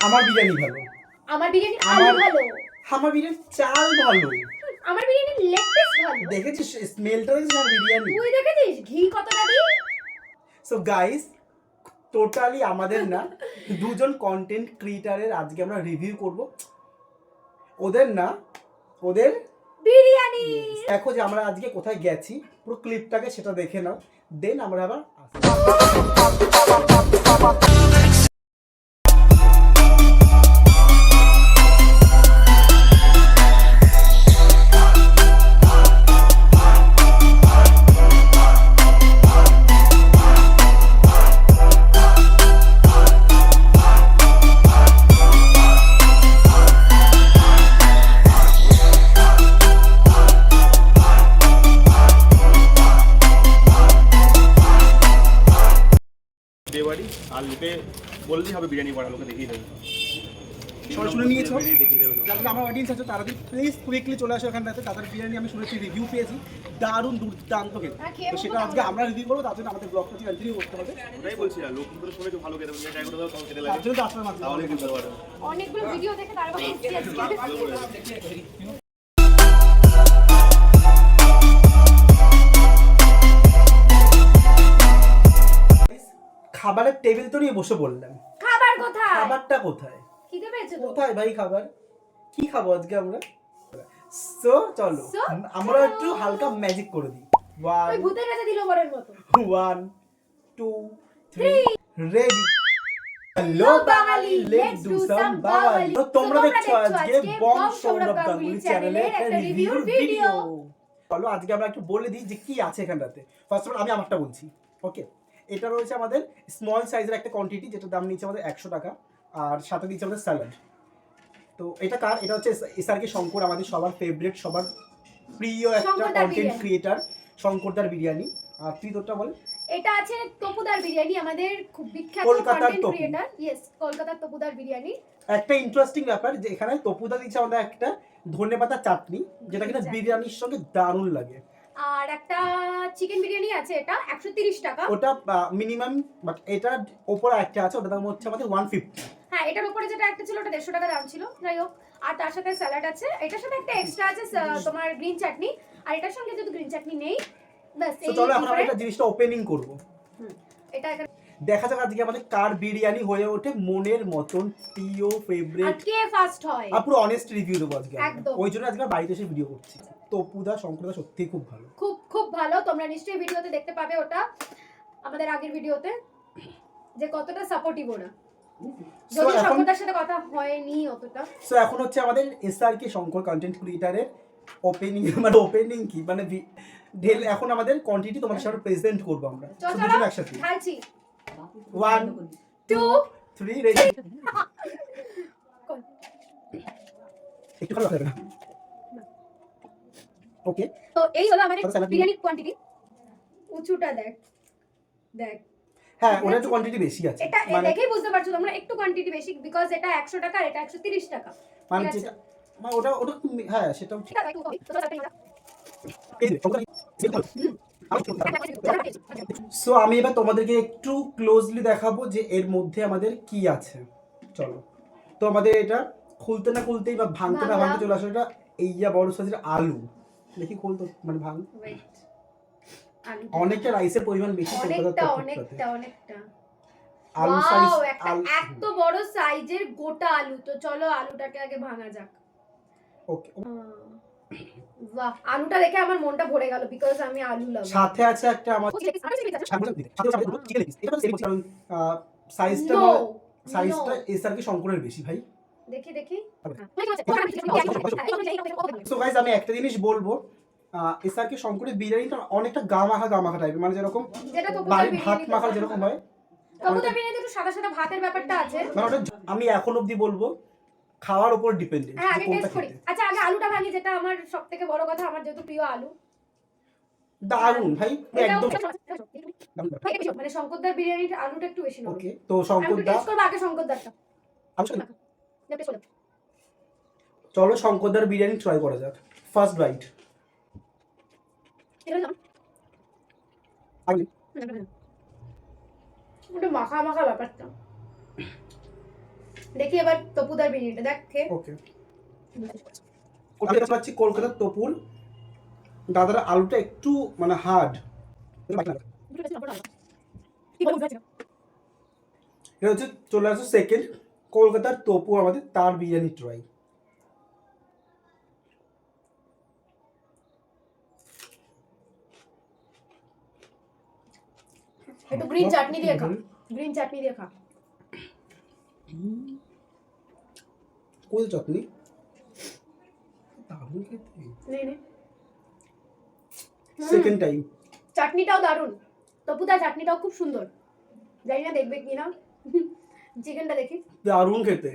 আমার বিরিয়ানি ভালো। আমার বিরিয়ানি আলু ভালো। আমার বিরিয়ানি চাল ভালো। আমার বিরিয়ানি লেগ পিস ভালো। দেখেছিস স্মেলটা দেখেছিস আমার বিরিয়ানি? তুই দেখেছিস ঘি কতটা দিই? সো গাইস টোটালি আমাদের না দুজন কন্টেন্ট ক্রিয়েটারের আজকে আমরা রিভিউ করব। ওদের না ওদের বিরিয়ানি। দেখো যে আমরা আজকে কোথায় গেছি, পুরো ক্লিপটাকে সেটা দেখে নাও, দেন আমরা আবার বাড়ি আর লোকে বললেই হবে বিরিয়ানি বাড়া, লোকে দেখিয়ে দেবে। সবাই শুনে নিয়েছো? দেখিয়ে দেবে। যারা আমার অডিয়েন্স আছে তারা প্লিজ কুইকলি চলে আসো এখানটাতে। তাদের বিরিয়ানি আমি শুনেছি রিভিউ পেয়েছি দারুণ দুর্দান্ত খেতে। তো সেটা আজকে আমরা রিভিউ করবো, তার জন্য আমাদের ব্লগটা কন্টিনিউ করতে হবে। ওটাই বলছি না, লোক কিন্তু শুনেছো ভালো খেতে, ট্রাই করে দাও, তাও খেতে তার লাগে। জন্য তো আসলে মাত্র তাহলে কিন্তু পারো। অনেকগুলো ভিডিও দেখে তারপর এসেছি আজকে। খাবারের টেবিল তো নিয়ে বসে বললাম, খাবার কোথায়? খাবারটা কোথায়? খিদে পেয়েছে তো? কোথায় ভাই খাবার? কি খাবো আজকে আমরা? সো চলো So, আমরা একটু হালকা ম্যাজিক করে দিই। ওই ভূতের কাছে দিল বরের মতো। 1 2 3 ready. Hello Bangali, let's do some Bangali. তো তোমরা দেখছো আজকে বং সৌরভ গাঙ্গুলি চ্যানেলে একটা রিভিউ ভিডিও। চলো আজকে আমরা একটু বলে দিই যে কি আছে এখানটাতে। ফার্স্ট অফ অল আমি আমারটা বলছি, ওকে? এটা রয়েছে আমাদের স্মল সাইজের একটা কোয়ান্টিটি, যেটা দাম নিচ্ছে আমাদের 100 টাকা, আর সাথে দিচ্ছে আমাদের স্যালাড। তো এটা কার? এটা হচ্ছে এসআরকে শঙ্কর, আমাদের সবার ফেভারিট, সবার প্রিয় একটা কন্টেন্ট ক্রিয়েটার, শঙ্করদার বিরিয়ানি। আর তুই তোরটা বল। এটা আছে তপুদার বিরিয়ানি, আমাদের খুব বিখ্যাত কলকাতার কন্টেন্ট তপু। ক্রিয়েটার। ইয়েস, কলকাতার তপুদার বিরিয়ানি। একটা ইন্টারেস্টিং ব্যাপার যে এখানে তপুদা দিচ্ছে আমাদের একটা ধনেপাতা চাটনি, যেটা কিনা Exactly. বিরিয়ানির সঙ্গে দারুণ লাগে। আর একটা চিকেন বিরিয়ানি আছে, এটা 130 টাকা। ওটা মিনিমাম, বাট এটার ওপরে একটা আছে, ওটা দাম হচ্ছে আমাদের 150। হ্যাঁ, এটার উপরে যেটা একটা ছিল ওটা 150 টাকা দাম ছিল, যাই হোক। আর তার সাথে স্যালাড আছে, এটার সাথে একটা এক্সট্রা আছে তোমার গ্রিন চাটনি, আর এটার সঙ্গে যদি গ্রিন চাটনি নেই বাস। তো চলো এখন আমরা এটা জিনিসটা ওপেনিং করব। এটা এখানে দেখা যাক আজকে আমাদের কার বিরিয়ানি হয়ে ওঠে মনের মতন প্রিয় আর ফেভারিট। কে ফার্স্ট হয়। আর পুরো অনেস্ট রিভিউ দেবো আজকে আমরা। একদম। ওই জন্য আজকে বাড়িতে এসে ভিডিও করছি। তপুদা শঙ্করদা সত্যিই খুব ভালো, খুব খুব ভালো। তোমরা নিশ্চয়ই ভিডিওতে দেখতে পাবে ওটা, আমাদের আগের ভিডিওতে, যে কতটা সাপোর্টিভ ওরা। So যদি এখন শঙ্করদার সাথে কথা হয়নি অতটা। সো এখন হচ্ছে আমাদের এসআরকে শঙ্কর কন্টেন্ট ক্রিয়েটারের ওপেনিং, মানে ওপেনিং কি মানে ঢেল। এখন আমাদের কোয়ান্টিটি তোমাদের সামনে প্রেজেন্ট করব আমরা চলো দুজন একসাথে। ঢালছি। 1 2 3 রেডি। একটু ভালো লাগবে না? ওকে, তো এই হলো আমাদের কত salad বিরিয়ানির কোয়ান্টিটি। উঁচুটা দেখ, দেখ। হ্যাঁ ওটা একটু কোয়ান্টিটি বেশি আছে, এটা মানে দেখেই বুঝতে পারছো তোমরা, একটু কোয়ান্টিটি বেশি, বিকজ এটা 100 টাকা আর এটা 130 টাকা। মানে ঠিক আছে? যেটা মানে ওটা ওটা হ্যাঁ সেটাও ঠিক। ঠিক আছে, একটু হবে। তো তাড়াতাড়ি দাও। এই যে শঙ্কর সো আমি এবার তোমাদেরকে একটু ক্লোজলি দেখাবো যে এর মধ্যে আমাদের কি আছে। চলো, তো আমাদের এটা খুলতে না খুলতেই বা ভাঙতে না ভাঙতে চলে আসে এটা এইয়া বড় সাইজের আলু। দেখি খুলতো মানে ভাঙ। Wait, আলু অনেকটা রাইসের পরিমাণ বেশি অনেকটা আলু Wow, সাইজ একটা এত বড় সাইজের গোটা আলু। তো চলো আলুটাকে আগে ভাঙা যাক। ওকে। বাহ, আলুটা দেখে আমার মনটা ভরে গেল, বিকজ আমি আলু লাভ। সাথে আছে একটা আমার সাইজটা No, সাইজটা no. এসআর কি শঙ্করের বেশি ভাই। দেখি দেখি। সো গাইস আমি একটা জিনিস বলবো, এসআর কি শঙ্করের বিরিয়ানিটা অনেকটা গামাখা টাইপের, মানে যেরকম যেটা তো বাড়ির ভাত মাখা যেরকম হয়। কবুতর বিরিয়ানিতে একটু সাদা সাদা ভাতের ব্যাপারটা আছে। মানে ওটা আমি এখন অবধি বলবো খাওয়ার উপর ডিপেন্ডেন্ট হ্যাঁ, যে আগে কোনটা টেস্ট করি। খেতে। আচ্ছা, আগে আলুটা ভাঙি, যেটা আমার সবথেকে বড় কথা, আমার যেহেতু প্রিয় আলু। দারুণ ভাই একদম। মানে শঙ্করদার বিরিয়ানির আলুটা একটু বেশি নরম। ওকে, তো আমি শঙ্করদা টেস্ট করব আগে শঙ্করদারটা। চলো শঙ্করদার বিরিয়ানি ট্রাই করা যাক। First bite. ওটা মাখা মাখা ব্যাপারটা। দেখি এবার তপুদার বিরিয়ানিটা দেখ খেয়ে। ওকে, কলকাতা পাচ্ছি কলকাতার তপুর দাদার আলুটা একটু মানে হার্ড। এটা হচ্ছে চলে আসছে সেকেন্ড কলকাতার তপু আমাদের তার বিরিয়ানি ট্রাই। একটু গ্রিন চাটনি দিয়ে খা, গ্রিন চাটনি দিয়ে খা। কোন চাটনি? দারুণ খেতে। নে নে, সেকেন্ড টাইম চাটনিটাও দারুণ, তপুদার চাটনিটাও খুব সুন্দর। জানি না দেখবে কি না, চিকেনটা দেখি। দারুণ খেতে।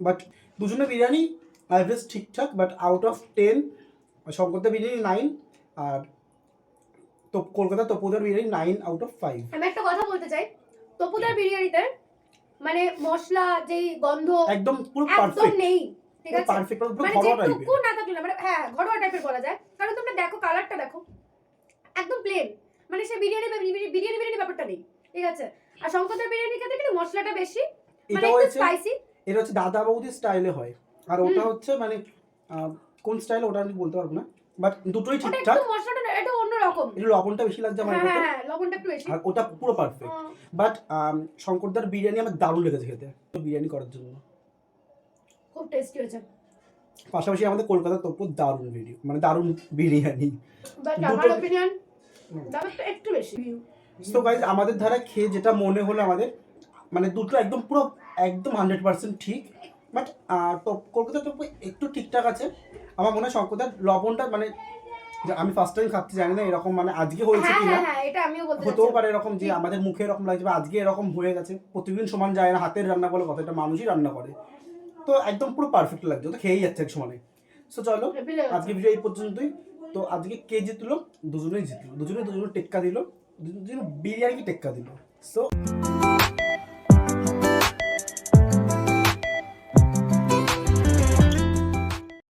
বাট দুজনে বিরিয়ানি অ্যাভারেজ ঠিকঠাক, বাট আউট অফ 10 শঙ্করদা বিরিয়ানি 9 আর তো কলকাতা তপুদার বিরিয়ানি 9 আউট অফ 5। আমি একটা কথা বলতে চাই, তপুদার বিরিয়ানিতে মানে মশলা যেই গন্ধ একদম পুরো একদম পারফেক্ট নেই, ঠিক আছে? পারফেক্ট পুরো মানে ঘরোয়া যেটুকু টাইপের। না থাকলে না, মানে হ্যাঁ ঘরোয়া টাইপের বলা যায়, কারণ তোমরা দেখো কালারটা দেখো একদম প্লেন, মানে সে বিরিয়ানি বিরিয়ানি ব্যাপারটা নেই, ঠিক আছে? আর শঙ্করদার বিরিয়ানি খেতে কিন্তু মশলাটা বেশি, মানে এটা একটু হচ্ছে স্পাইসি। এটা হচ্ছে দাদা বৌদির স্টাইলে হয়, আর ওটা হচ্ছে মানে কোন স্টাইল ওটা আমি বলতে পারবো না, বাট দুটোই ওটা ঠিকঠাক। একটু মশলাটা একটু অন্যরকম, একটু লবণটা বেশি লাগছে আমার হ্যাঁ এটাতে, হ্যাঁ লবণটা একটু বেশি। আর ওটা পুরো পারফেক্ট। বাট শঙ্করদার বিরিয়ানি আমার দারুণ লেগেছে খেতে, বিরিয়ানি করার জন্য। খুব টেস্টি হয়েছে। পাশাপাশি আমাদের কলকাতা তপু দারুণ ভিডিও, মানে দারুণ বিরিয়ানি। বাট আমার অপিনিয়ন দাবারটা একটু বেশি। সো গাইজ আমাদের ধারা খেয়ে যেটা মনে হলো আমাদের, মানে দুটো একদম পুরো একদম 100% ঠিক, বাট কলকাতা তপু একটু ঠিকঠাক আছে। আমার মনে হয় শঙ্করদার লবণটা মানে যে আমি ফার্স্ট টাইম খাচ্ছি, জানি না এরকম মানে আজকে হয়েছে হ্যাঁ কিনা, হ্যাঁ হ্যাঁ, এটা আমিও বলতে হতেও চাচ্ছি। পারে এরকম যে আমাদের মুখে এরকম লাগছে বা আজকে এরকম হয়ে গেছে। প্রতিদিন সমান যায় না, হাতের রান্না বলে কথা, এটা মানুষই রান্না করে, তো একদম পুরো পারফেক্ট লাগছে, তো খেয়েই যাচ্ছে এক সমানে। সো চলো আজকে ভিডিও এই পর্যন্তই। তো আজকে কে জিতলো? দুজনেই জিতলো, দুজনে টেক্কা দিল, দুজনে বিরিয়ানিকে টেক্কা দিল। সো